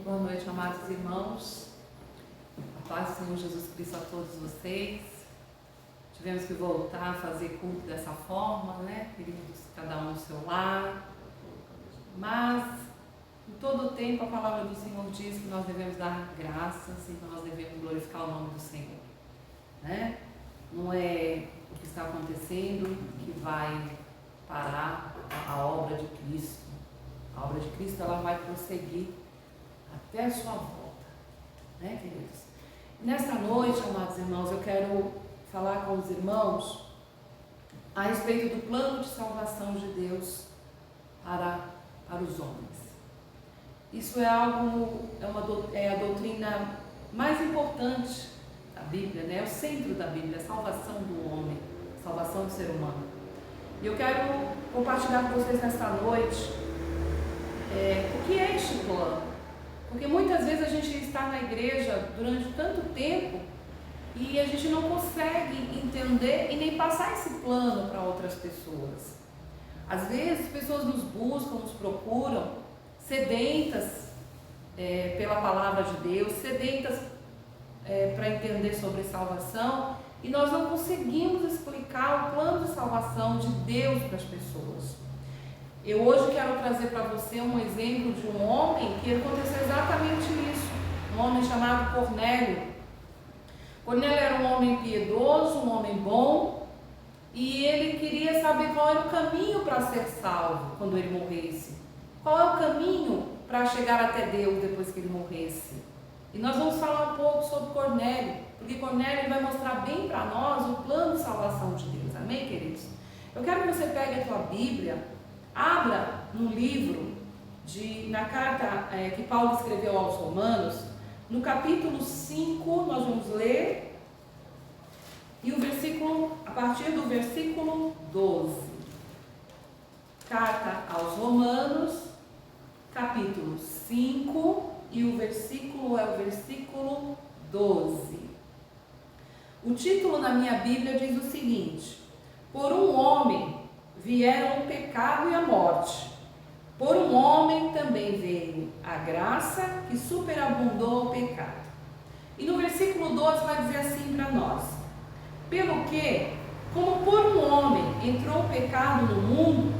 Boa noite, amados irmãos. A paz do Senhor Jesus Cristo a todos vocês. Tivemos que voltar a fazer culto dessa forma, né? Queridos, cada um no seu lar. Mas, em todo o tempo, a palavra do Senhor diz que nós devemos dar graças e nós devemos glorificar o nome do Senhor, né? Não é o que está acontecendo que vai parar a obra de Cristo. A obra de Cristo, ela vai prosseguir até a sua volta, né, queridos? Nesta noite, amados irmãos, eu quero falar com os irmãos a respeito do plano de salvação de Deus para os homens. Isso é algo, é a doutrina mais importante da Bíblia, né? É o centro da Bíblia, a salvação do homem, a salvação do ser humano. E eu quero compartilhar com vocês nesta noite o que é este plano. Porque muitas vezes a gente está na igreja durante tanto tempo e a gente não consegue entender e nem passar esse plano para outras pessoas. Às vezes, pessoas nos buscam, nos procuram, sedentas pela palavra de Deus, sedentas para entender sobre salvação, e nós não conseguimos explicar o plano de salvação de Deus para as pessoas. Eu hoje quero trazer para você um exemplo de um homem que aconteceu exatamente isso. Um homem chamado Cornélio. Cornélio era um homem piedoso, um homem bom, e ele queria saber qual era o caminho para ser salvo quando ele morresse. Qual é o caminho para chegar até Deus depois que ele morresse? E nós vamos falar um pouco sobre Cornélio, porque Cornélio vai mostrar bem para nós o plano de salvação de Deus. Amém, queridos? Eu quero que você pegue a tua Bíblia, abra no livro, na carta que Paulo escreveu aos Romanos, no capítulo 5, nós vamos ler, e a partir do versículo 12. Carta aos Romanos, capítulo 5, e o versículo é o versículo 12. O título na minha Bíblia diz o seguinte: por um homem vieram o pecado e a morte. Por um homem também veio a graça que superabundou o pecado. E no versículo 12 vai dizer assim para nós: pelo que, como por um homem entrou o pecado no mundo,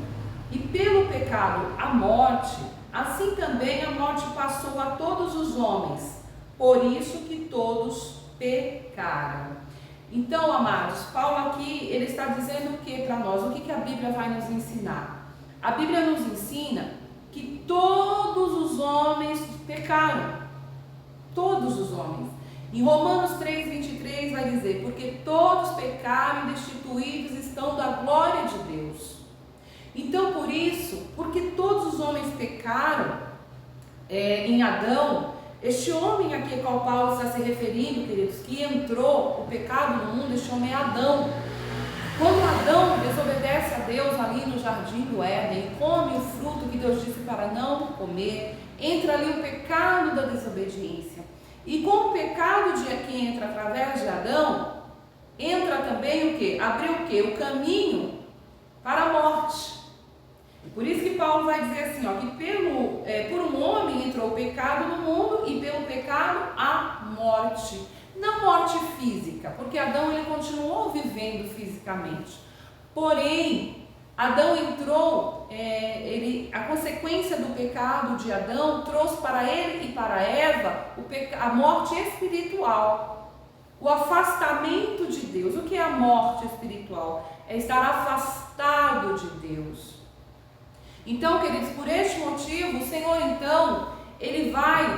e pelo pecado a morte, assim também a morte passou a todos os homens, por isso que todos pecaram. Então, amados, Paulo aqui, ele está dizendo o que para nós? O que a Bíblia vai nos ensinar? A Bíblia nos ensina que todos os homens pecaram. Todos os homens. Em Romanos 3:23 vai dizer: porque todos pecaram e destituídos estão da glória de Deus. Então, por isso, porque todos os homens pecaram em Adão, este homem aqui a qual Paulo está se referindo, queridos, que entrou o pecado no mundo, este homem é Adão. Quando Adão desobedece a Deus ali no jardim do Éden e come o fruto que Deus disse para não comer, entra ali o pecado da desobediência. E com o pecado que entra através de Adão, entra também o quê? Abriu o quê? O caminho para a morte. Por isso que Paulo vai dizer assim, que por um homem entrou o pecado no mundo e pelo pecado a morte. Não morte física, porque Adão ele continuou vivendo fisicamente. Porém, Adão entrou, a consequência do pecado de Adão trouxe para ele e para Eva a morte espiritual. O afastamento de Deus. O que é a morte espiritual? É estar afastado de Deus. Então, queridos, por este motivo, o Senhor, então, ele faz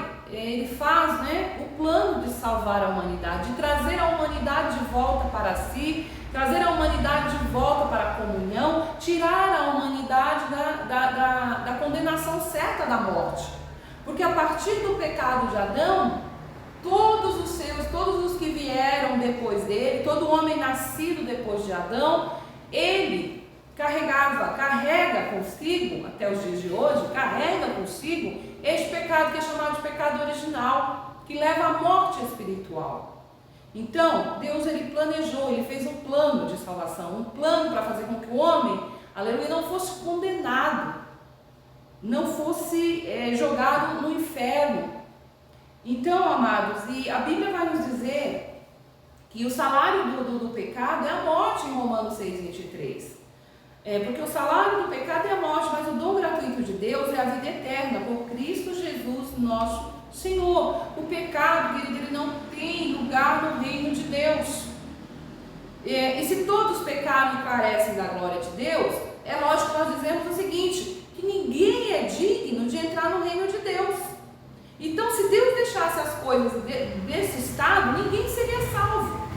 o plano de salvar a humanidade, de trazer a humanidade de volta para si, trazer a humanidade de volta para a comunhão, tirar a humanidade da condenação certa da morte. Porque a partir do pecado de Adão, todos os que vieram depois dele, todo homem nascido depois de Adão, ele carrega consigo, até os dias de hoje, carrega consigo este pecado que é chamado de pecado original, que leva à morte espiritual. Então, Deus ele planejou, ele fez um plano de salvação, um plano para fazer com que o homem, aleluia, não fosse condenado, não fosse jogado no inferno, Então, amados, e a Bíblia vai nos dizer que o salário do pecado é a morte em Romanos 6:23. Porque o salário do pecado é a morte, mas o dom gratuito de Deus é a vida eterna, por Cristo Jesus, nosso Senhor. O pecado, querido, ele não tem lugar no reino de Deus. E se todos pecaram e carecem da glória de Deus, é lógico que nós dizemos o seguinte, que ninguém é digno de entrar no reino de Deus. Então, se Deus deixasse as coisas desse estado, ninguém seria salvo.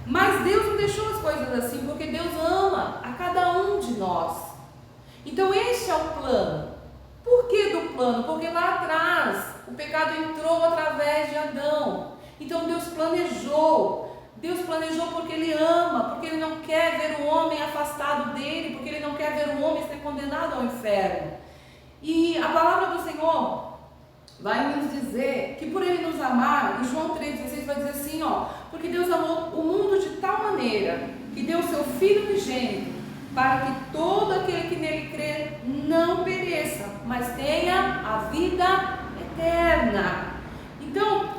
Mas Deus não deixou as coisas assim, porque Deus ama a cada um de nós. Então, esse é o plano. Por que do plano? Porque lá atrás, o pecado entrou através de Adão. Então, Deus planejou porque Ele ama, porque Ele não quer ver o homem afastado dEle, porque Ele não quer ver o homem ser condenado ao inferno. E a palavra do Senhor vai nos dizer que por Ele nos amar, em João 3,16 vai dizer assim, porque Deus amou o mundo de tal maneira que deu o seu Filho unigênito, para que todo aquele que nele crê não pereça, mas tenha a vida eterna. Então,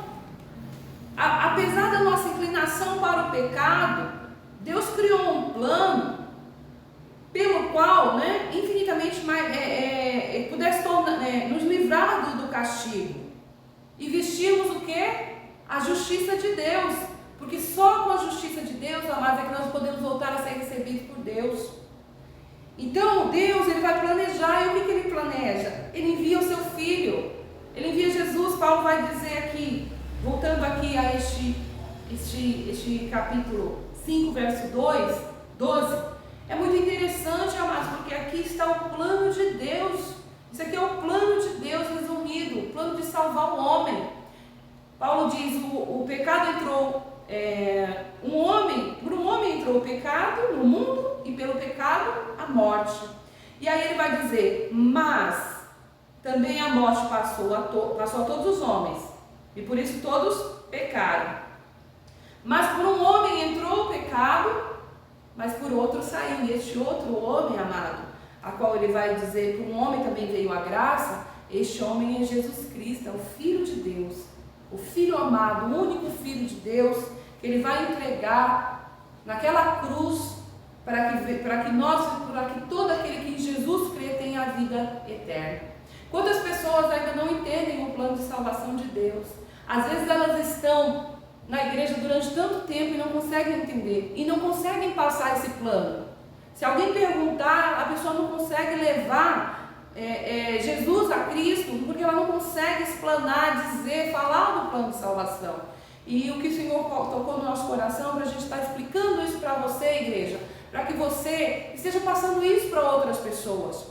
apesar da nossa inclinação para o pecado, Deus criou um plano pelo qual, infinitamente mais, pudesse nos livrar do castigo e vestirmos o quê? A justiça de Deus, porque só com a justiça de Deus, amados, é que nós podemos voltar a ser recebidos por Deus. Então Deus, Ele vai planejar, e o que Ele planeja? Ele envia o seu Filho, Ele envia Jesus. Paulo vai dizer aqui, voltando aqui a este capítulo 5, verso 12, é muito interessante, amados, porque aqui está o plano de Deus. Isso aqui é o plano de Deus resumido, o plano de salvar o homem. Paulo diz, o pecado entrou, por um homem entrou o pecado no mundo, e pelo pecado a morte. E aí ele vai dizer, mas também a morte passou a todos os homens, e por isso todos pecaram. Mas por um homem entrou o pecado, mas por outro saiu. E este outro homem, amado, a qual ele vai dizer, por um homem também veio a graça, este homem é Jesus Cristo, é o Filho de Deus, o Filho amado, o único Filho de Deus, que Ele vai entregar naquela cruz, para que todo aquele que em Jesus crê tenha a vida eterna. Quantas pessoas ainda não entendem o plano de salvação de Deus? Às vezes elas estão na igreja durante tanto tempo e não conseguem entender, e não conseguem passar esse plano. Se alguém perguntar, a pessoa não consegue levar Jesus a Cristo, porque ela não consegue explanar, dizer, falar do plano de salvação. E o que o Senhor tocou no nosso coração, para a gente estar explicando isso para você, igreja, para que você esteja passando isso para outras pessoas.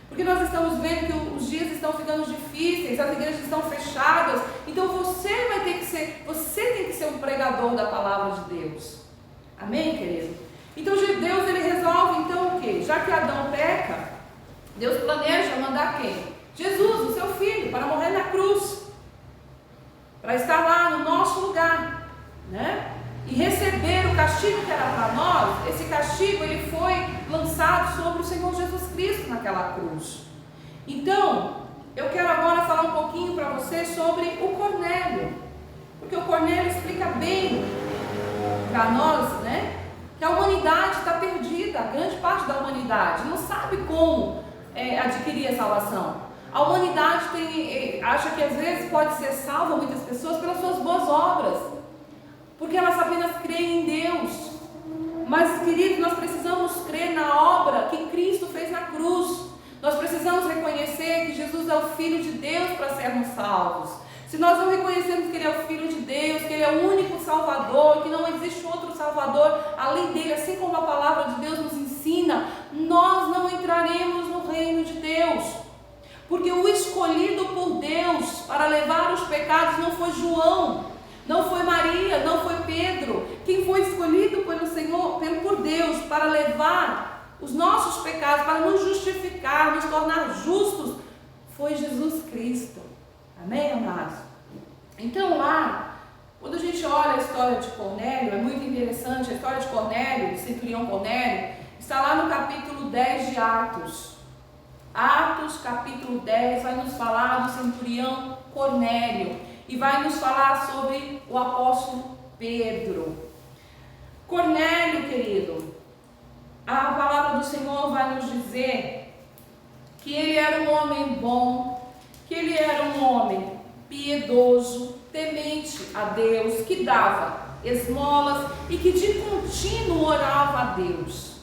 Porque nós estamos vendo que os dias estão ficando difíceis, as igrejas estão fechadas, então você tem que ser um pregador da palavra de Deus. Amém, querido? Então Deus, Ele resolve então o quê? Já que Adão peca, Deus planeja mandar quem? Jesus, o seu Filho, para morrer na cruz, para estar lá no nosso lugar, e receber o castigo que era para nós. Esse castigo, ele foi lançado sobre o Senhor Jesus Cristo naquela cruz. Então, eu quero agora falar um pouquinho para você sobre o Cornélio, porque o Cornélio explica bem para nós, que a humanidade está perdida, a grande parte da humanidade não sabe como adquirir a salvação. A humanidade acha que às vezes pode ser salva, muitas pessoas, pelas suas boas obras, porque elas apenas creem em Deus. Mas, queridos, nós precisamos crer na obra que Cristo fez na cruz. Nós precisamos reconhecer que Jesus é o Filho de Deus para sermos salvos. Se nós não reconhecermos que Ele é o Filho de Deus, que Ele é o único Salvador, que não existe outro Salvador além dele, assim como a palavra de Deus nos ensina, nós não entraremos no reino de Deus. Porque o escolhido por Deus para levar os pecados não foi João, não foi Maria, não foi Pedro. Quem foi escolhido pelo Senhor, por Deus, para levar os nossos pecados, para nos justificar, nos tornar justos, foi Jesus Cristo. Amém, amados? Então lá, quando a gente olha a história de Cornélio, é muito interessante. A história de Cornélio, do centurião Cornélio, está lá no capítulo 10 de Atos. Atos capítulo 10 vai nos falar do centurião Cornélio e vai nos falar sobre o apóstolo Pedro. Cornélio, querido, a palavra do Senhor vai nos dizer que ele era um homem bom, que ele era um homem piedoso, temente a Deus, que dava esmolas e que de contínuo orava a Deus,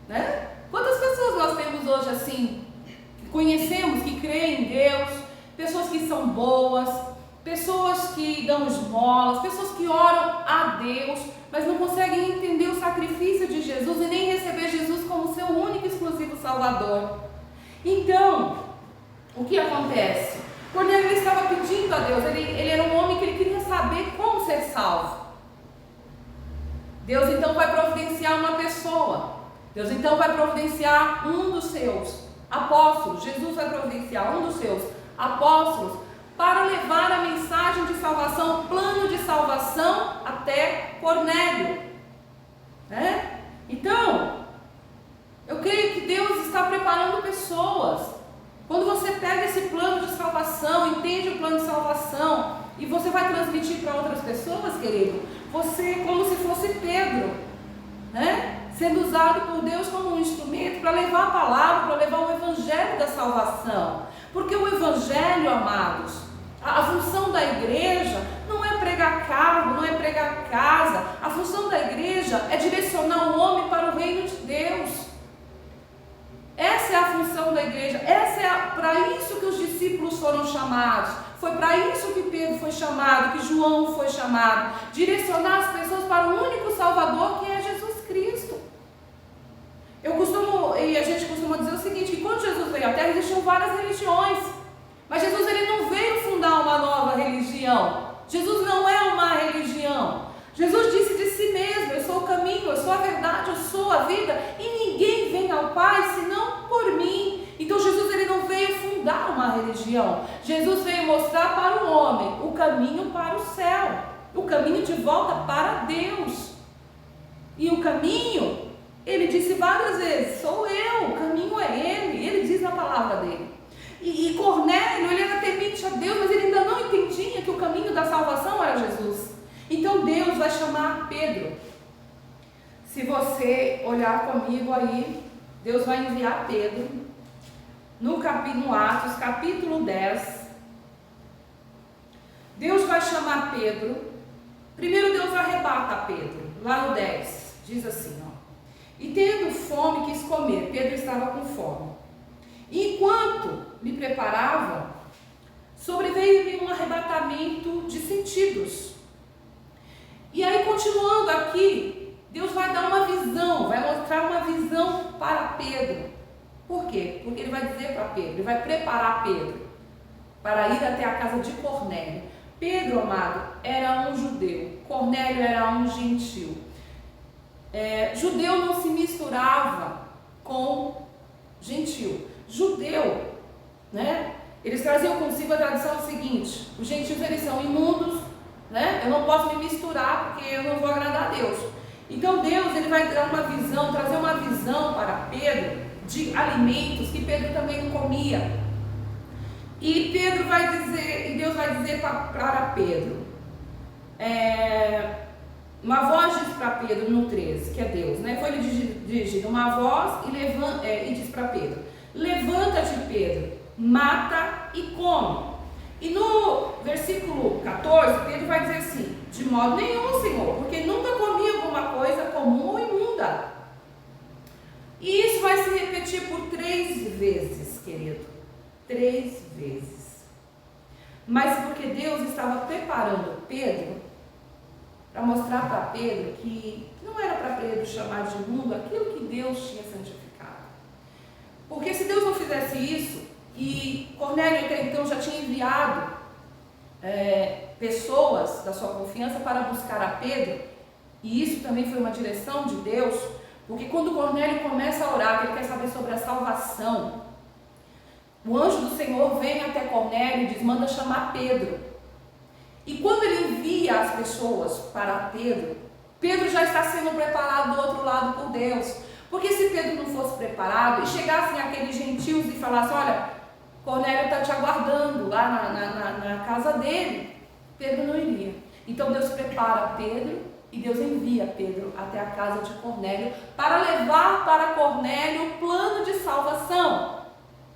né? Quantas pessoas nós temos hoje assim, que conhecemos, que creem em Deus, pessoas que são boas, pessoas que dão esmolas, pessoas que oram a Deus, mas não conseguem entender o sacrifício de Jesus e nem receber Jesus como seu único e exclusivo Salvador. Então, o que acontece? Cornélio estava pedindo a Deus, ele era um homem que ele queria saber como ser salvo. Deus então vai providenciar uma pessoa, Deus então vai providenciar um dos seus apóstolos, Jesus vai providenciar um dos seus apóstolos para levar a mensagem de salvação, o plano de salvação até Cornélio, né? Então, eu creio que Deus está preparando pessoas. Quando você pega esse plano de salvação, entende o plano de salvação e você vai transmitir para outras pessoas, querido, você é como se fosse Pedro, né? Sendo usado por Deus como um instrumento para levar a palavra, para levar o evangelho da salvação. Porque o evangelho, amados, a função da igreja não é pregar carro, não é pregar casa. A função da igreja é direcionar o homem para o reino de Deus. Essa é a função da igreja, para isso que os discípulos foram chamados, foi para isso que Pedro foi chamado, que João foi chamado, direcionar as pessoas para o único Salvador que é Jesus Cristo. A gente costuma dizer o seguinte, que quando Jesus veio à Terra existiam várias religiões, mas Jesus ele não veio fundar uma nova religião, Jesus não é uma religião. Jesus disse de si mesmo, eu sou o caminho, eu sou a verdade, eu sou a vida, e ninguém vem ao Pai senão por mim. Então Jesus ele não veio fundar uma religião, Jesus veio mostrar para o homem o caminho para o céu, o caminho de volta para Deus. E o caminho, ele disse várias vezes, sou eu, o caminho é ele diz na palavra dele. E Cornélio, ele era temente a Deus, mas ele ainda não entendia que o caminho da salvação era Jesus. Então Deus vai chamar Pedro. Se você olhar comigo aí, Deus vai enviar Pedro no Atos capítulo 10. Deus vai chamar Pedro. Primeiro Deus arrebata Pedro, lá no 10, diz assim, ó. E tendo fome quis comer, Pedro estava com fome. E enquanto me preparava, sobreveio-me um arrebatamento de sentidos. E aí, continuando aqui, Deus vai dar uma visão, vai mostrar uma visão para Pedro. Por quê? Porque ele vai dizer para Pedro, ele vai preparar Pedro para ir até a casa de Cornélio. Pedro, amado, era um judeu, Cornélio era um gentil. Judeu não se misturava com gentil. Judeu, né? Eles traziam consigo a tradição seguinte: os gentios eles são imundos, né? Eu não posso me misturar porque eu não vou agradar a Deus. Então Deus ele vai dar uma visão, trazer uma visão para Pedro de alimentos que Pedro também não comia. E Deus vai dizer para Pedro, uma voz diz para Pedro no 13, que é Deus, né? Foi-lhe dirigida uma voz e diz para Pedro: levanta-te, Pedro, mata e come. E no versículo 14, Pedro vai dizer assim: de modo nenhum, Senhor, porque nunca comi alguma coisa comum ou imunda. E isso vai se repetir por 3 vezes, querido. 3 vezes. Mas porque Deus estava preparando Pedro para mostrar para Pedro que não era para Pedro chamar de imundo aquilo que Deus tinha santificado. Porque se Deus não fizesse isso, e Cornélio até então já tinha enviado pessoas da sua confiança para buscar a Pedro, e isso também foi uma direção de Deus, porque quando Cornélio começa a orar, que ele quer saber sobre a salvação, o anjo do Senhor vem até Cornélio e diz: manda chamar Pedro. E quando ele envia as pessoas para Pedro, Pedro já está sendo preparado do outro lado por Deus, Porque se Pedro não fosse preparado e chegassem aqueles gentios e falassem, olha, Cornélio está te aguardando lá na casa dele, Pedro não iria. Então Deus prepara Pedro e Deus envia Pedro até a casa de Cornélio para levar para Cornélio o plano de salvação.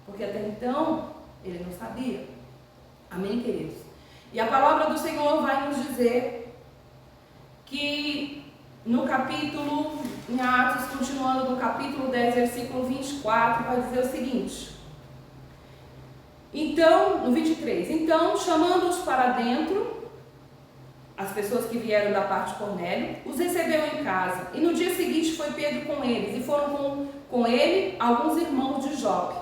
Porque até então ele não sabia. Amém, queridos? E a palavra do Senhor vai nos dizer que no capítulo, em Atos, continuando no capítulo 10, versículo 24, vai dizer o seguinte. Então, no 23, então, chamando-os para dentro, as pessoas que vieram da parte de Cornélio, os recebeu em casa. E no dia seguinte foi Pedro com eles, e foram com ele alguns irmãos de Jope.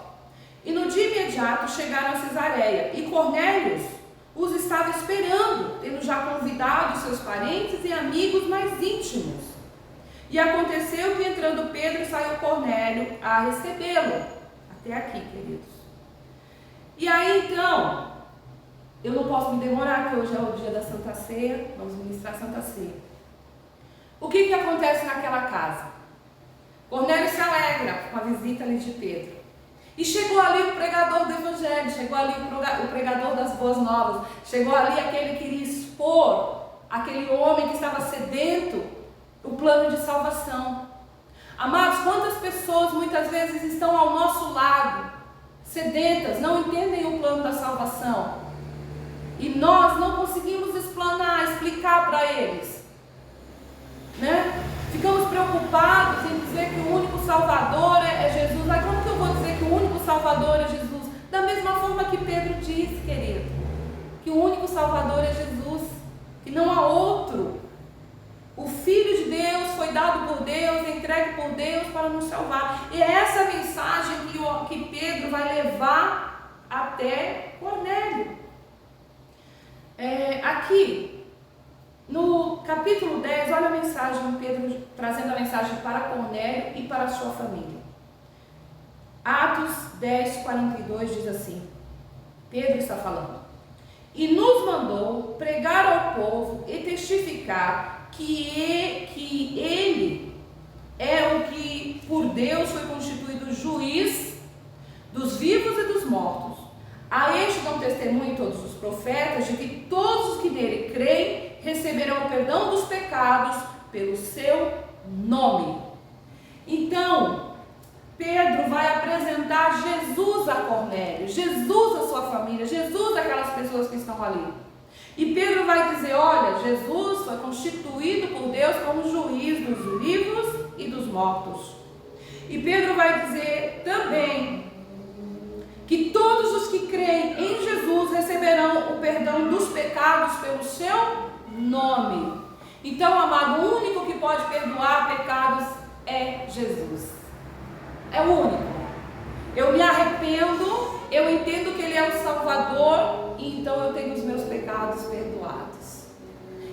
E no dia imediato chegaram a Cesareia, e Cornélio os estava esperando, tendo já convidado seus parentes e amigos mais íntimos. E aconteceu que entrando Pedro, saiu Cornélio a recebê-lo. Até aqui, queridos. E aí então, eu não posso me demorar, que hoje é o dia da Santa Ceia, vamos ministrar a Santa Ceia. O que acontece naquela casa? Cornélio se alegra com a visita ali de Pedro. E chegou ali o pregador do Evangelho, chegou ali o pregador das boas novas, chegou ali aquele que queria expor, aquele homem que estava sedento, o plano de salvação. Amados, quantas pessoas muitas vezes estão ao nosso lado, sedentas, não entendem o plano da salvação, e nós não conseguimos explicar para eles, né? Ficamos preocupados em dizer que o único Salvador é Jesus. Mas como que eu vou dizer que o único Salvador é Jesus? Da mesma forma que Pedro disse, querido, que o único Salvador é Jesus, que não há outro. O Filho de Deus foi dado por Deus, entregue por Deus para nos salvar. E é essa mensagem que Pedro vai levar até Cornélio. Aqui, no capítulo 10, olha a mensagem, Pedro trazendo a mensagem para Cornélio e para a sua família. Atos 10, 42 diz assim, Pedro está falando. E nos mandou pregar ao povo e testificar que ele é o que por Deus foi constituído juiz dos vivos e dos mortos. A este dão testemunho todos os profetas de que todos os que nele creem receberão o perdão dos pecados pelo seu nome. Então, Pedro vai apresentar Jesus a Cornélio, Jesus a sua família, Jesus àquelas pessoas que estão ali. E Pedro vai dizer, olha, Jesus foi constituído por Deus como juiz dos vivos e dos mortos. E Pedro vai dizer também que todos os que creem em Jesus receberão o perdão dos pecados pelo seu nome. Então, amado, o único que pode perdoar pecados é Jesus. É o único. Eu me arrependo, eu entendo que Ele é o Salvador, e então eu tenho os meus pecados perdoados.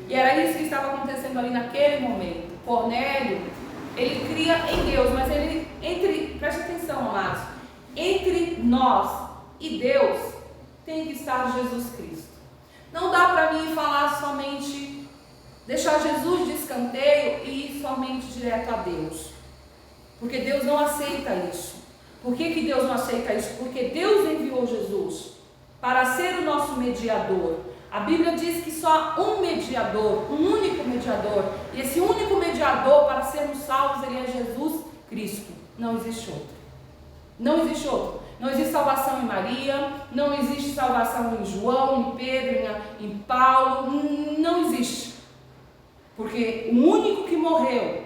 E era isso que estava acontecendo ali naquele momento. Cornélio, ele cria em Deus, mas preste atenção, amados, entre nós e Deus tem que estar Jesus Cristo. Não dá para mim falar somente, deixar Jesus de escanteio e ir somente direto a Deus. Porque Deus não aceita isso. Por que Deus não aceita isso? Porque Deus enviou Jesus para ser o nosso mediador. A Bíblia diz que só há um mediador, um único mediador. E esse único mediador para sermos salvos, ele é Jesus Cristo. Não existe outro. Não existe outro. Não existe salvação em Maria, não existe salvação em João, em Pedro, em Paulo. Não existe. Porque o único que morreu,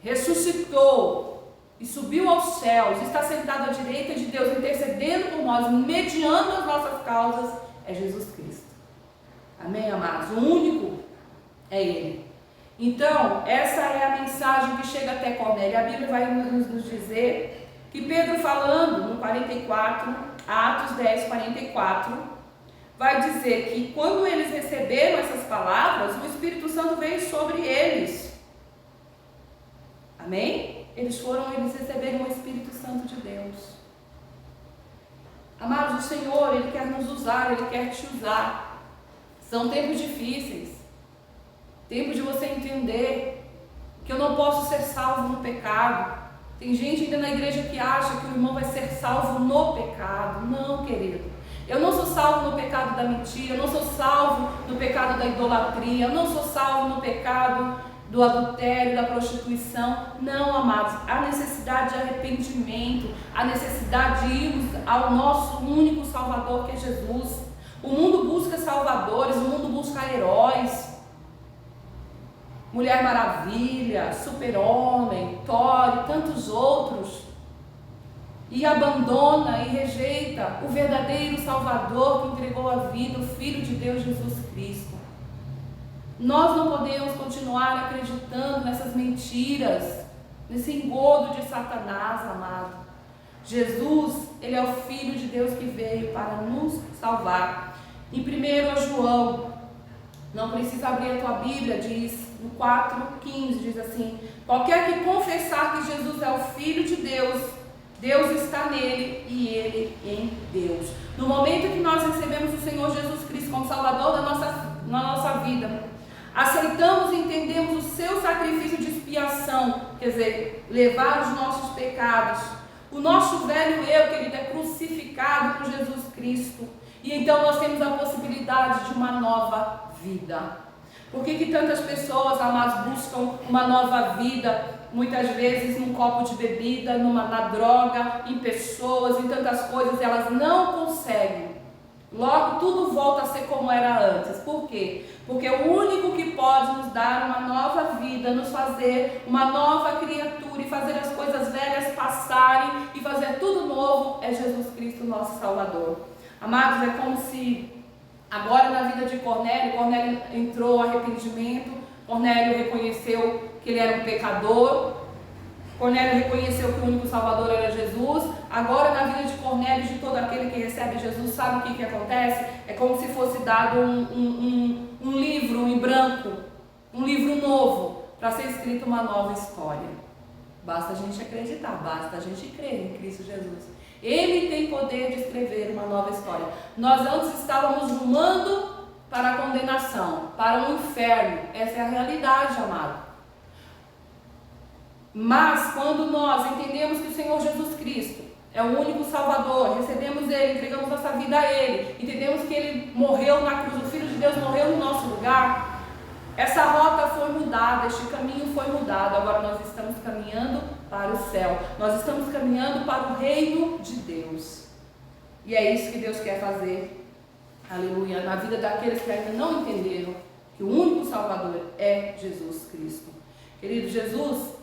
ressuscitou e subiu aos céus, está sentado à direita de Deus, intercedendo por nós, mediando as nossas causas, é Jesus Cristo. Amém, amados? O único é Ele. Então, essa é a mensagem que chega até Cornélio. A Bíblia vai nos dizer que Pedro, falando no 44, Atos 10, 44, vai dizer que quando eles receberam essas palavras, o Espírito Santo veio sobre eles. Amém? Eles receberam o Espírito Santo de Deus. Amados, o Senhor, Ele quer nos usar, Ele quer te usar. São tempos difíceis. Tempo de você entender que eu não posso ser salvo no pecado. Tem gente ainda na igreja que acha que o irmão vai ser salvo no pecado. Não, querido. Eu não sou salvo no pecado da mentira, eu não sou salvo no pecado da idolatria, eu não sou salvo no pecado do adultério, da prostituição. Não, amados, há necessidade de arrependimento, há necessidade de irmos ao nosso único Salvador, que é Jesus. O mundo busca salvadores, o mundo busca heróis. Mulher Maravilha, Super-Homem, Thor e tantos outros, e abandona e rejeita o verdadeiro Salvador que entregou a vida, o Filho de Deus, Jesus Cristo. Nós não podemos continuar acreditando nessas mentiras, nesse engodo de Satanás, amado. Jesus, Ele é o Filho de Deus que veio para nos salvar. Em 1 João, não precisa abrir a tua Bíblia, diz no 4,15, diz assim: qualquer que confessar que Jesus é o Filho de Deus, Deus está nele e ele em Deus. No momento que nós recebemos o Senhor Jesus Cristo como Salvador na nossa vida, aceitamos e entendemos o seu sacrifício de expiação, quer dizer, levar os nossos pecados, o nosso velho eu, querido, é crucificado por Jesus Cristo, e então nós temos a possibilidade de uma nova vida. Por que tantas pessoas, amados, buscam uma nova vida? Muitas vezes num copo de bebida, na droga, em pessoas, em tantas coisas, elas não conseguem. Logo tudo volta a ser como era antes. Por quê? Porque o único que pode nos dar uma nova vida, nos fazer uma nova criatura e fazer as coisas velhas passarem e fazer tudo novo é Jesus Cristo, nosso Salvador. Amados, é como se agora na vida de Cornélio entrou arrependimento, Cornélio reconheceu que ele era um pecador, Cornélio reconheceu que o único Salvador era Jesus. Agora na vida de Cornélio, de todo aquele que recebe Jesus, sabe o que acontece? É como se fosse dado um livro em branco, um livro novo, para ser escrita uma nova história. Basta a gente acreditar, basta a gente crer em Cristo Jesus. Ele tem poder de escrever uma nova história. Nós antes estávamos rumando para a condenação, para o inferno. Essa é a realidade, amado. Mas quando nós entendemos que o Senhor Jesus Cristo é o único Salvador, recebemos Ele, entregamos nossa vida a Ele, entendemos que Ele morreu na cruz, o Filho de Deus morreu no nosso lugar, essa rota foi mudada, este caminho foi mudado. Agora nós estamos caminhando para o céu, nós estamos caminhando para o reino de Deus, e é isso que Deus quer fazer, aleluia, na vida daqueles que ainda não entenderam que o único Salvador é Jesus Cristo. Querido, Jesus,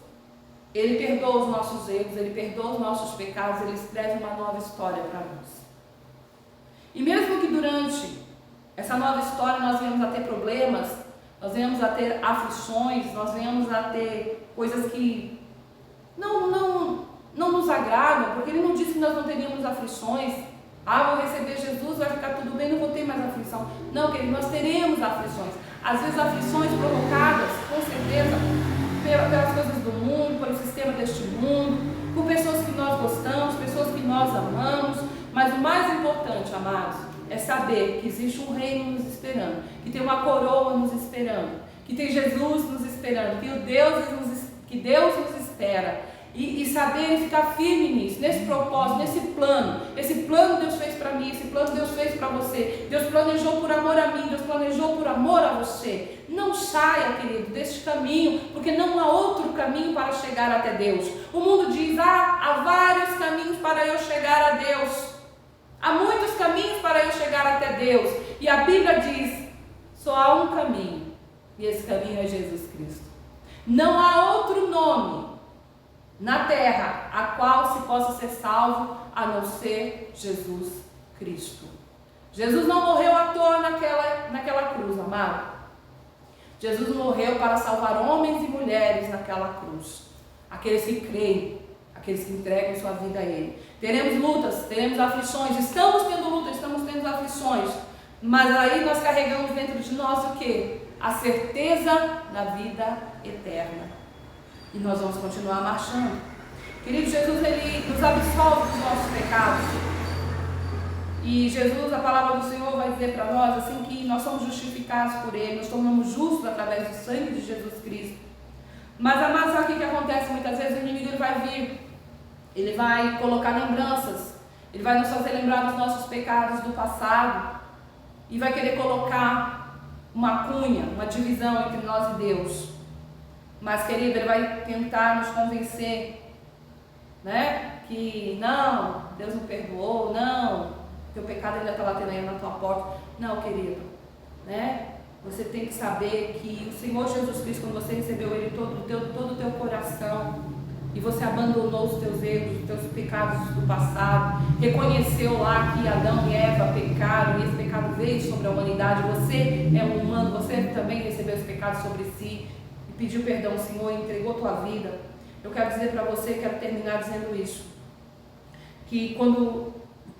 Ele perdoa os nossos erros, Ele perdoa os nossos pecados, Ele escreve uma nova história para nós. E mesmo que durante essa nova história nós venhamos a ter problemas, nós venhamos a ter aflições, nós venhamos a ter coisas que não nos agradam, porque Ele não disse que nós não teríamos aflições. Vou receber Jesus, vai ficar tudo bem, não vou ter mais aflição. Não, querido, nós teremos aflições. Às vezes aflições provocadas, com certeza, pelas coisas do mundo, pelo sistema deste mundo, por pessoas que nós gostamos, pessoas que nós amamos, mas o mais importante, amados, é saber que existe um reino nos esperando, que tem uma coroa nos esperando, que tem Jesus nos esperando, que Deus nos espera, e saber ficar firme nisso, nesse propósito, nesse plano. Esse plano Deus fez para mim, esse plano Deus fez para você. Deus planejou por amor a mim, Deus planejou por amor a você. Não saia, querido, deste caminho, porque não há outro caminho para chegar até Deus. O mundo diz, há vários caminhos para eu chegar a Deus. Há muitos caminhos para eu chegar até Deus. E a Bíblia diz, só há um caminho, e esse caminho é Jesus Cristo. Não há outro nome na terra a qual se possa ser salvo a não ser Jesus Cristo. Jesus não morreu à toa naquela cruz, amado. Jesus morreu para salvar homens e mulheres naquela cruz. Aqueles que creem, aqueles que entregam sua vida a Ele. Teremos lutas, teremos aflições, estamos tendo lutas, estamos tendo aflições, mas aí nós carregamos dentro de nós o quê? A certeza da vida eterna. E nós vamos continuar marchando. Querido, Jesus, Ele nos absolve dos nossos pecados. E Jesus, a palavra do Senhor vai dizer para nós, assim, que nós somos justificados por Ele, nós tornamos justos através do sangue de Jesus Cristo. Mas, amados, sabe o que acontece? Muitas vezes o inimigo ele vai vir, ele vai colocar lembranças, ele vai nos fazer lembrar dos nossos pecados do passado e vai querer colocar uma cunha, uma divisão entre nós e Deus. Mas, querido, ele vai tentar nos convencer, né? Que não, Deus não perdoou, não, teu pecado ainda está batendo aí na tua porta. Não, querido, né? Você tem que saber que o Senhor Jesus Cristo, quando você recebeu Ele todo o teu coração, e você abandonou os teus erros, os teus pecados do passado, reconheceu lá que Adão e Eva pecaram, e esse pecado veio sobre a humanidade, você é um humano, você também recebeu esse pecado sobre si, e pediu perdão ao Senhor, e entregou a tua vida. Eu quero dizer para você, quero terminar dizendo isso, que quando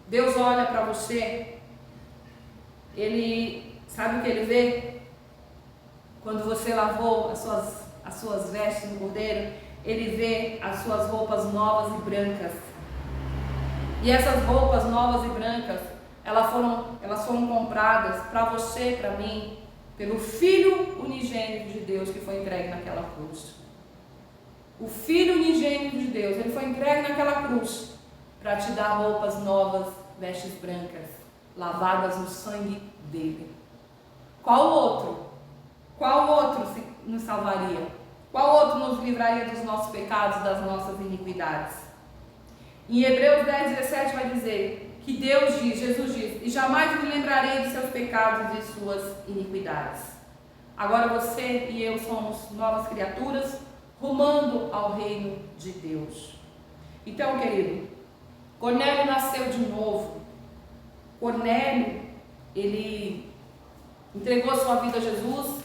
Deus olha para você, Ele, sabe o que Ele vê? Quando você lavou as suas vestes no Cordeiro, Ele vê as suas roupas novas e brancas. E essas roupas novas e brancas, elas foram compradas para você, para mim, pelo Filho unigênito de Deus que foi entregue naquela cruz. O Filho unigênito de Deus, Ele foi entregue naquela cruz para te dar roupas novas, vestes brancas, lavadas no sangue dele. Qual outro nos salvaria? Qual outro nos livraria dos nossos pecados, das nossas iniquidades? Em Hebreus 10:17 vai dizer que Deus diz, Jesus diz, e jamais me lembrarei de seus pecados e de suas iniquidades. Agora você e eu somos novas criaturas, rumando ao reino de Deus. Então, querido, Cornélio nasceu de novo. Cornélio, ele entregou sua vida a Jesus,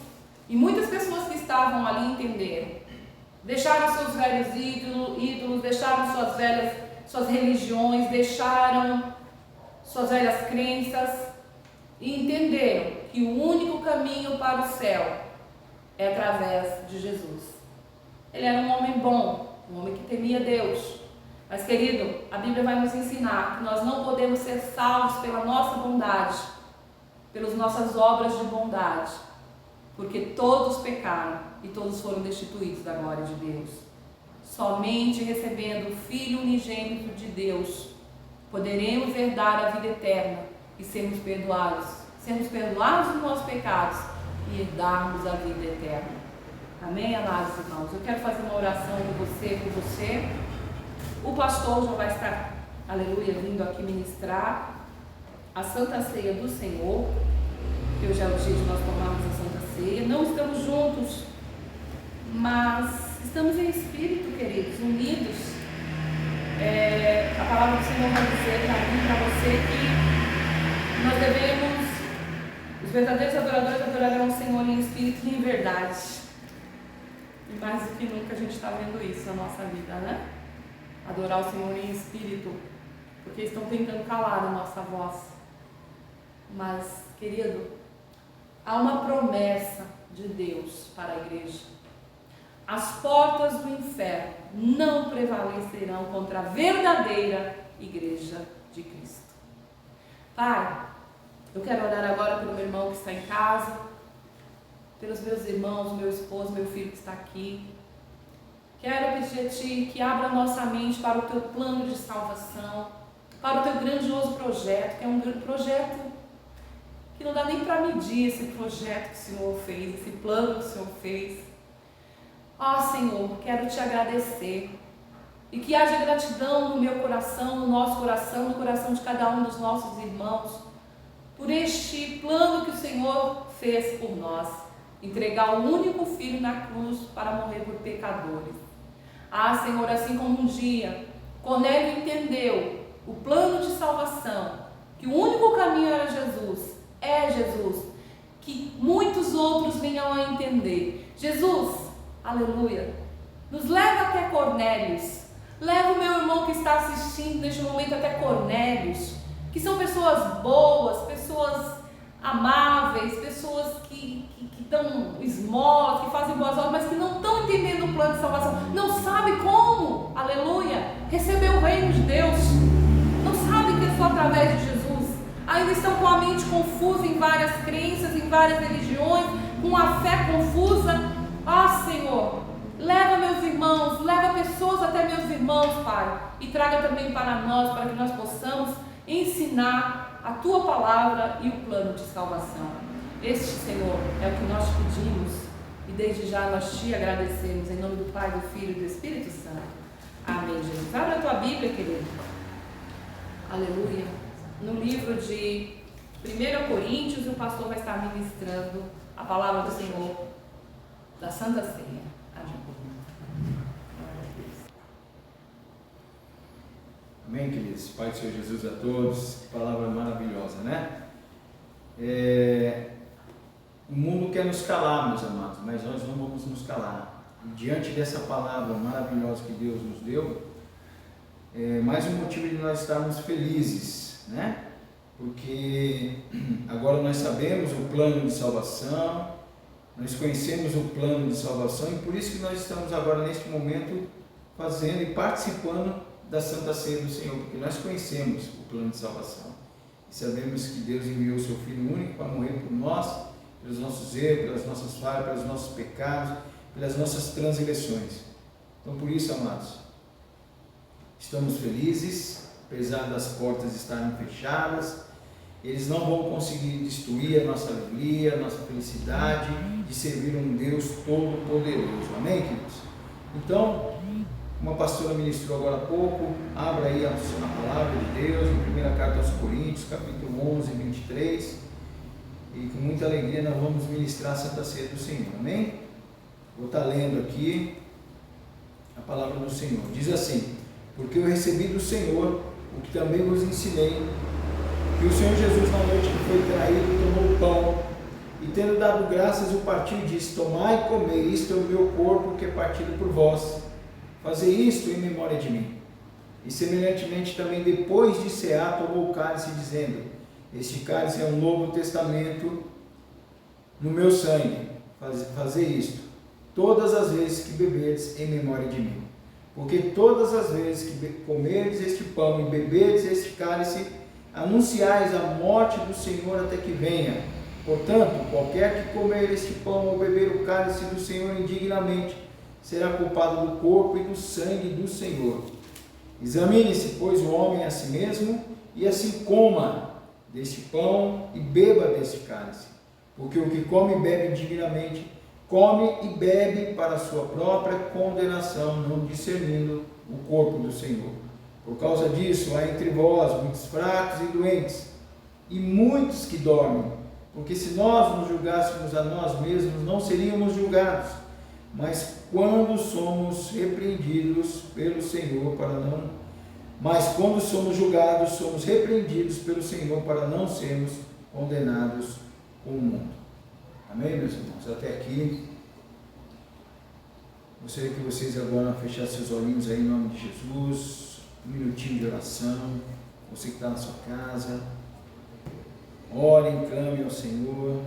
e muitas pessoas que estavam ali entenderam. Deixaram seus velhos ídolos, deixaram suas religiões, deixaram suas velhas crenças e entenderam que o único caminho para o céu é através de Jesus. Ele era um homem bom, um homem que temia Deus. Mas, querido, a Bíblia vai nos ensinar que nós não podemos ser salvos pela nossa bondade, pelas nossas obras de bondade, porque todos pecaram e todos foram destituídos da glória de Deus. Somente recebendo o Filho unigênito de Deus poderemos herdar a vida eterna e sermos perdoados dos nossos pecados e herdarmos a vida eterna. Amém, amados irmãos? Eu quero fazer uma oração por você. O pastor já vai estar, aleluia, vindo aqui ministrar a Santa Ceia do Senhor, que hoje é o dia de nós tomarmos a Santa Ceia. Não estamos juntos, mas estamos em espírito, queridos, unidos. A palavra do Senhor vai dizer para mim, para você, que nós devemos, os verdadeiros adoradores adorarão o Senhor em espírito e em verdade. E mais do que nunca a gente está vendo isso na nossa vida, né? Adorar o Senhor em espírito, porque estão tentando calar a nossa voz. Mas, querido, há uma promessa de Deus para a igreja. As portas do inferno não prevalecerão contra a verdadeira igreja de Cristo. Pai, eu quero orar agora pelo meu irmão que está em casa, pelos meus irmãos, meu esposo, meu filho que está aqui. Quero pedir a Ti que abra nossa mente para o Teu plano de salvação, para o Teu grandioso projeto, que é um projeto que não dá nem para medir, esse projeto que o Senhor fez, esse plano que o Senhor fez. Senhor, quero Te agradecer e que haja gratidão no meu coração, no nosso coração, no coração de cada um dos nossos irmãos, por este plano que o Senhor fez por nós, entregar o único Filho na cruz para morrer por pecadores. Senhor, assim como um dia Cornélio entendeu o plano de salvação, que o único caminho era Jesus, que muitos outros venham a entender. Jesus, aleluia, nos leva até Cornélios, leva o meu irmão que está assistindo neste momento até Cornélios, que são pessoas boas, pessoas amáveis, pessoas que dão esmolas, que fazem boas obras, mas que não estão entendendo o plano de salvação, não sabem como, aleluia, receber o reino de Deus, não sabem que é só através de Jesus, ainda estão com a mente confusa em várias crenças, em várias religiões, com a fé confusa. Senhor, Leva meus irmãos, leva pessoas até meus irmãos, Pai, e traga também para nós, para que nós possamos ensinar a Tua palavra e o plano de salvação. Este, Senhor, é o que nós pedimos e desde já nós Te agradecemos, em nome do Pai, do Filho e do Espírito Santo. Amém, Jesus. Abra a Tua Bíblia, querido. Aleluia. No livro de 1 Coríntios, o pastor vai estar ministrando a palavra do Senhor da Santa Ceia. Amém, queridos? Pai do Senhor Jesus a todos. Que palavra maravilhosa, né? O mundo quer nos calar, meus amados, mas nós não vamos nos calar. E diante dessa palavra maravilhosa que Deus nos deu, mais um motivo de nós estarmos felizes, né? Porque agora nós sabemos o plano de salvação, nós conhecemos o plano de salvação e por isso que nós estamos agora neste momento fazendo e participando da Santa Ceia do Senhor, porque nós conhecemos o plano de salvação e sabemos que Deus enviou o seu Filho único para morrer por nós, pelos nossos erros, pelas nossas falhas, pelos nossos pecados, pelas nossas transgressões. Então por isso, amados, estamos felizes, apesar das portas estarem fechadas. Eles não vão conseguir destruir a nossa alegria, a nossa felicidade de servir um Deus todo-poderoso. Amém, queridos? Então, uma pastora ministrou agora há pouco, abra aí a palavra de Deus, em primeira carta aos Coríntios, capítulo 11, 23, e com muita alegria nós vamos ministrar a Santa Ceia do Senhor, amém? Vou estar lendo aqui a palavra do Senhor, diz assim: porque eu recebi do Senhor o que também vos ensinei, que o Senhor Jesus na noite que foi traído tomou o pão, e tendo dado graças o partiu e disse: tomai e comei, isto é o meu corpo que é partido por vós. Fazei isto em memória de mim. E semelhantemente também depois de cear, tomou o cálice, dizendo: este cálice é um novo testamento no meu sangue. Fazei isto todas as vezes que beberdes em memória de mim. Porque todas as vezes que comerdes este pão e beberdes este cálice, anunciais a morte do Senhor até que venha. Portanto, qualquer que comer este pão ou beber o cálice do Senhor indignamente, será culpado do corpo e do sangue do Senhor. Examine-se, pois, o homem a si mesmo, e assim coma deste pão e beba deste cálice. Porque o que come e bebe indignamente, come e bebe para a sua própria condenação, não discernindo o corpo do Senhor. Por causa disso, há entre vós muitos fracos e doentes, e muitos que dormem. Porque se nós nos julgássemos a nós mesmos, não seríamos julgados. Mas quando somos repreendidos pelo Senhor quando somos julgados, somos repreendidos pelo Senhor para não sermos condenados com o mundo. Amém, meus irmãos? Até aqui. Gostaria que vocês agora fechassem seus olhinhos aí em nome de Jesus. Um minutinho de oração. Você que está na sua casa, orem, clame ao Senhor.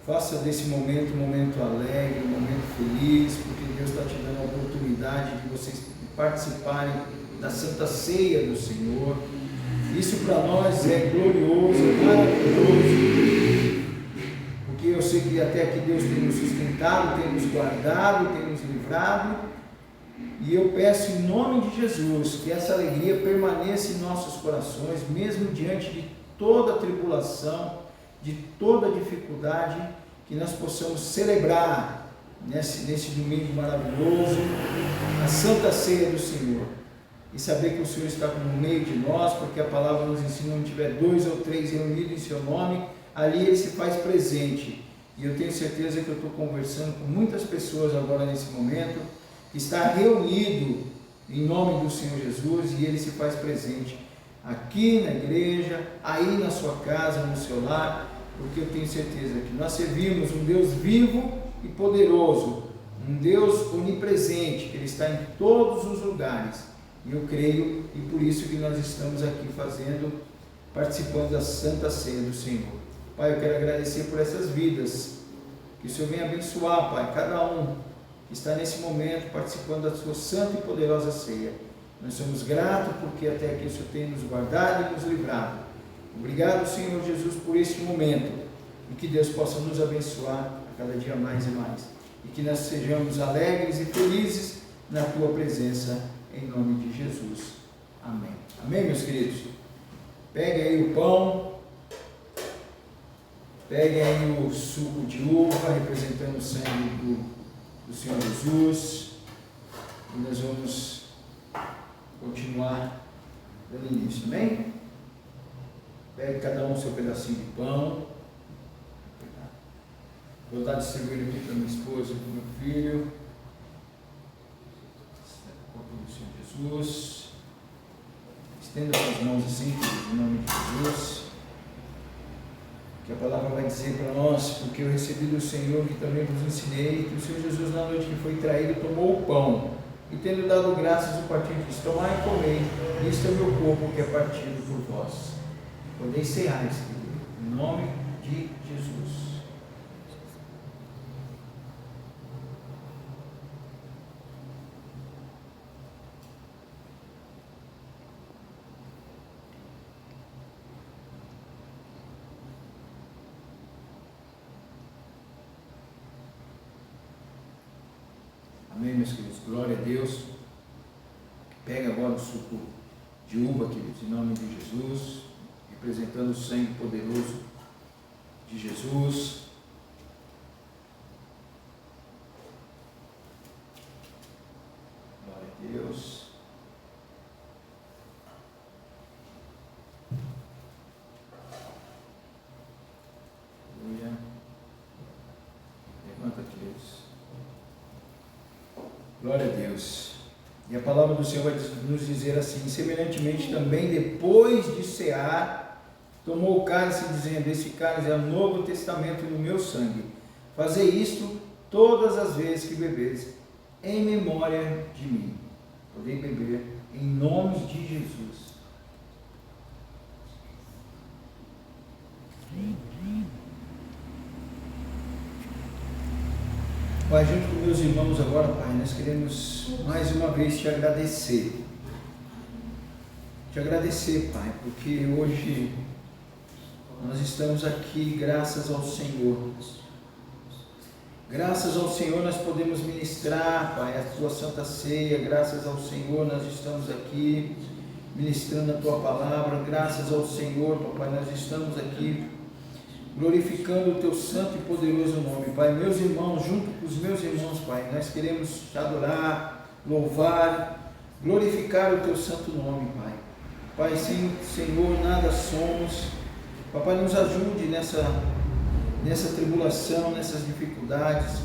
Faça desse momento um momento alegre, um momento feliz, porque Deus está te dando a oportunidade de vocês participarem da Santa Ceia do Senhor. Isso para nós é glorioso, é maravilhoso, porque eu sei que até aqui Deus tem nos sustentado, tem nos guardado, tem nos livrado, e eu peço em nome de Jesus que essa alegria permaneça em nossos corações, mesmo diante de toda a tribulação, de toda dificuldade, que nós possamos celebrar nesse domingo maravilhoso a Santa Ceia do Senhor e saber que o Senhor está no meio de nós, porque a palavra nos ensina: onde tiver 2 ou 3 reunidos em seu nome, ali Ele se faz presente. E eu tenho certeza que eu estou conversando com muitas pessoas agora nesse momento, que está reunido em nome do Senhor Jesus, e Ele se faz presente aqui na igreja, aí na sua casa, no seu lar, porque eu tenho certeza que nós servimos um Deus vivo e poderoso, um Deus onipresente, que Ele está em todos os lugares, e eu creio, e por isso que nós estamos aqui participando da Santa Ceia do Senhor. Pai, eu quero agradecer por essas vidas, que o Senhor venha abençoar, Pai, cada um que está nesse momento participando da sua santa e poderosa ceia. Nós somos gratos porque até aqui o Senhor tem nos guardado e nos livrado. Obrigado, Senhor Jesus, por este momento, e que Deus possa nos abençoar a cada dia mais e mais. e que nós sejamos alegres e felizes na tua presença, em nome de Jesus. Amém. Amém, meus queridos? Peguem aí o pão, peguem aí o suco de uva, representando o sangue do Senhor Jesus, e nós vamos continuar dando início, amém? Pegue cada um o seu pedacinho de pão. Vou estar distribuindo aqui para minha esposa e para o meu filho. O corpo do Senhor Jesus. Estenda suas mãos assim, em nome de Jesus. Que a palavra vai dizer para nós, porque eu recebi do Senhor, que também vos ensinei, que o Senhor Jesus, na noite que foi traído, tomou o pão, e tendo dado graças, o partiu e disse: tomai e comei, isto é o meu corpo que é partido por vós. Podeis cear, em nome de Jesus. Amém, meus queridos? Glória a Deus. Pega agora o suco de uva, queridos, em nome de Jesus, representando o sangue poderoso de Jesus. Glória a Deus. Aleluia. Levanta, queridos. Glória a Deus. E a palavra do Senhor vai nos dizer assim: semelhantemente também, depois de cear, tomou o cálice, dizendo: esse cálice é o novo testamento no meu sangue. Fazei isto todas as vezes que beberes, em memória de mim. Podem beber em nome de Jesus. Pai, junto com meus irmãos agora, Pai, nós queremos mais uma vez te agradecer. Te agradecer, Pai, porque hoje nós estamos aqui graças ao Senhor. Graças ao Senhor nós podemos ministrar, Pai, a tua santa ceia. Graças ao Senhor nós estamos aqui ministrando a tua palavra. Graças ao Senhor, Papai, nós estamos aqui glorificando o teu santo e poderoso nome, Pai. Meus irmãos, junto com os meus irmãos, Pai, nós queremos te adorar, louvar, glorificar o teu santo nome, Pai. Pai, sem o Senhor nada somos. Papai, nos ajude nessa tribulação, nessas dificuldades,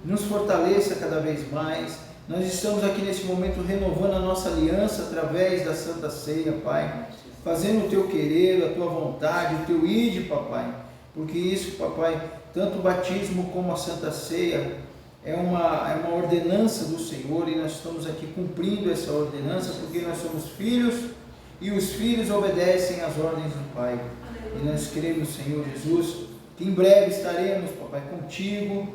nos fortaleça cada vez mais. Nós estamos aqui nesse momento renovando a nossa aliança através da Santa Ceia, Pai, fazendo o teu querer, a tua vontade, o teu ide, Papai. Porque isso, Papai, tanto o batismo como a Santa Ceia é uma ordenança do Senhor, e nós estamos aqui cumprindo essa ordenança, porque nós somos filhos, e os filhos obedecem às ordens do Pai. E nós queremos, Senhor Jesus, que em breve estaremos, Papai, contigo.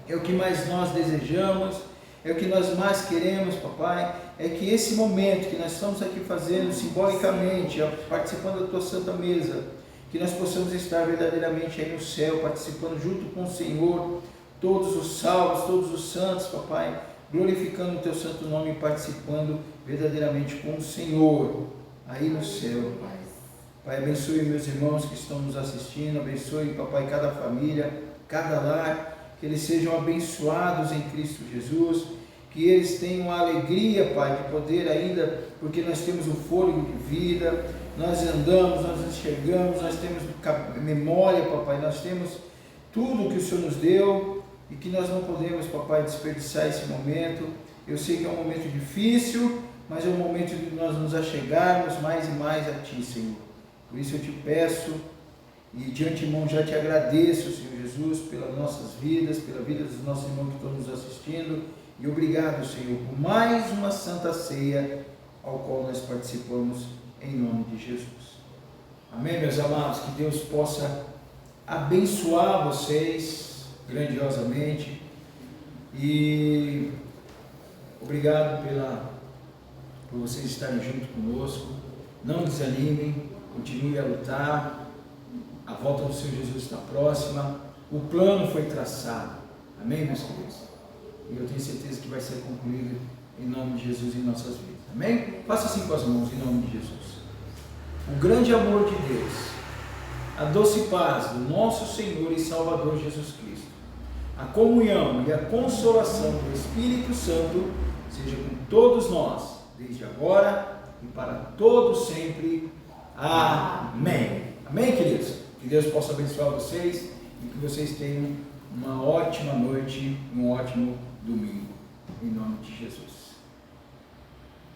É o que mais nós desejamos, é o que nós mais queremos, Papai. É que esse momento que nós estamos aqui fazendo simbolicamente, participando da tua santa mesa, que nós possamos estar verdadeiramente aí no céu, participando junto com o Senhor, todos os salvos, todos os santos, Papai, glorificando o teu santo nome e participando verdadeiramente com o Senhor, aí no céu, Pai. Pai, abençoe meus irmãos que estão nos assistindo, abençoe, Papai, cada família, cada lar, que eles sejam abençoados em Cristo Jesus, que eles tenham a alegria, Pai, de poder ainda, porque nós temos o fôlego de vida, nós andamos, nós enxergamos, nós temos memória, Papai, nós temos tudo que o Senhor nos deu, e que nós não podemos, Papai, desperdiçar esse momento. Eu sei que é um momento difícil, mas é um momento de nós nos achegarmos mais e mais a Ti, Senhor. Por isso eu te peço, e de antemão já te agradeço, Senhor Jesus, pelas nossas vidas, pela vida dos nossos irmãos que estão nos assistindo, e obrigado, Senhor, por mais uma santa ceia ao qual nós participamos, em nome de Jesus. Amém, meus amados? Que Deus possa abençoar vocês grandiosamente, e obrigado por vocês estarem junto conosco. Não desanimem, continue a lutar. A volta do Senhor Jesus está próxima. O plano foi traçado. Amém, meus queridos? E eu tenho certeza que vai ser concluído em nome de Jesus em nossas vidas. Amém? Faça assim com as mãos em nome de Jesus. O grande amor de Deus, a doce paz do nosso Senhor e Salvador Jesus Cristo, a comunhão e a consolação do Espírito Santo seja com todos nós, desde agora e para todos sempre. Amém. Amém, queridos? Que Deus possa abençoar vocês e que vocês tenham uma ótima noite e um ótimo domingo. Em nome de Jesus.